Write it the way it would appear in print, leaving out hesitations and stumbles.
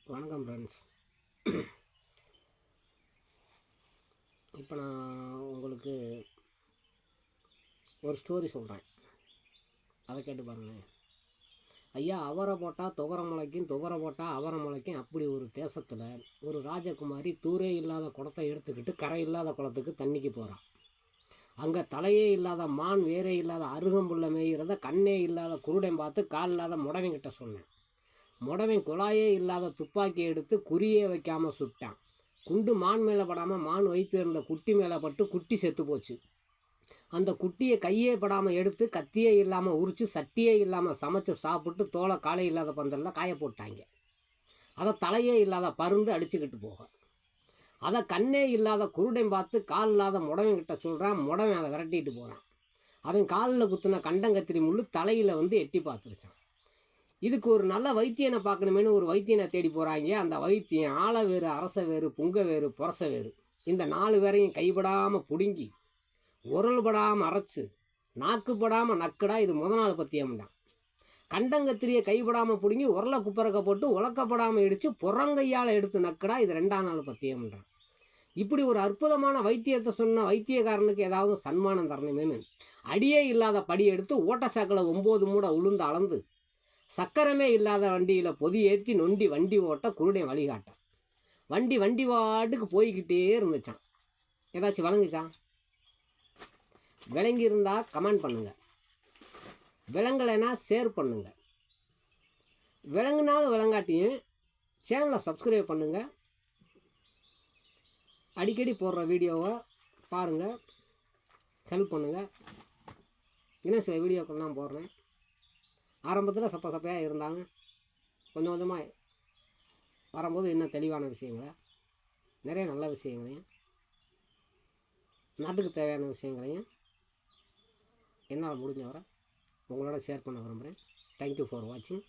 வணக்கம் ஃப்ரெண்ட்ஸ். இப்போ நான் உங்களுக்கு ஒரு ஸ்டோரி சொல்கிறேன், அதை கேட்டு பாருங்கள். ஐயா, அவரை போட்டால் துவரை முளைக்கும், துவரை போட்டால் அவரை முளைக்கும். அப்படி ஒரு தேசத்தில் ஒரு ராஜகுமாரி தூரே இல்லாத குடத்தை எடுத்துக்கிட்டு கரை இல்லாத குளத்துக்கு தண்ணிக்கு போகிறான். அங்கே தலையே இல்லாத மான், வேரே இல்லாத அருகம்புள்ள மேய்கிறத கண்ணே இல்லாத குருடன் பார்த்து கால் இல்லாத முடவங்கிட்ட சொன்னேன். முடவன் குழாயே இல்லாத துப்பாக்கி எடுத்து குறியே வைக்காமல் சுட்டான். குண்டு மான் மேலே படாமல் மான் வைத்திருந்த குட்டி மேலே பட்டு குட்டி செத்து போச்சு. அந்த குட்டியை கையே படாமல் எடுத்து கத்தியே இல்லாமல் உரித்து சட்டியே இல்லாமல் சமைச்சு சாப்பிட்டு தோலை காலை இல்லாத பந்தலில் காய போட்டாங்க. அதை தலையே இல்லாத பருந்து அடிச்சுக்கிட்டு போக, அதை கண்ணே இல்லாத குருடன் பார்த்து கால் இல்லாத முடவன்கிட்ட சொல்கிறான். முடவன் அதை விரட்டிட்டு போகிறான். அவன் காலில் குத்துன கண்டங்கத்திரி முள்ளு தலையில் எட்டி பார்த்துருச்சான். இதுக்கு ஒரு நல்ல வைத்தியனை பார்க்கணுமேனு ஒரு வைத்தியனை தேடி போகிறாங்க. அந்த வைத்தியன் ஆழ வேறு, அரச வேறு, புங்க வேறு, புரச வேறு, இந்த 4 பேரையும் கைப்படாமல் பிடுங்கி உரல்படாமல் அரைச்சி நாக்குப்படாமல் நக்குடா. இது முத நாள் பற்றியம்டான். கண்டங்கத்திரியை கைப்படாமல் பிடுங்கி உரலை குப்பரக்க போட்டு உலக்கப்படாமல் இடித்து புறங்கையால் எடுத்து நக்குடா. இது 2ஆம் நாள் பற்றியம்ன்றான். இப்படி ஒரு அற்புதமான வைத்தியத்தை சொன்ன வைத்தியக்காரனுக்கு ஏதாவது சன்மானம் தரணுமேனு அடியே இல்லாத படி எடுத்து ஓட்டச்சாக்கில் 9 மூடை உளுந்து அளந்து சக்கரமே இல்லாத வண்டியில் பொதி ஏற்றி நொண்டி வண்டி ஓட்ட குருடன் வழிகாட்டான். வண்டி வாட்டுக்கு போய்கிட்டே இருந்துச்சான். ஏதாச்சும் விளங்குச்சான்? விளங்கி இருந்தால் கமெண்ட் பண்ணுங்கள், விளங்கலைன்னா ஷேர் பண்ணுங்கள். விளங்குனாலும் விளங்காட்டியும் சேனலை சப்ஸ்கிரைப் பண்ணுங்கள். அடிக்கடி போடுற வீடியோவை பாருங்கள், ஹெல்ப் பண்ணுங்கள். இன்னும் சில வீடியோக்கள் நான் போடுறேன். ஆரம்பத்தில் சப்பையாக இருந்தாலும் கொஞ்சம் கொஞ்சமாக வரும்போது இன்னும் தெளிவான விஷயங்களை, நிறைய நல்ல விஷயங்களையும், நாட்டுக்கு தேவையான விஷயங்களையும் என்னால் முடிஞ்ச வரை உங்களோட ஷேர் பண்ண விரும்புகிறேன். தேங்க்யூ ஃபார் வாட்சிங்.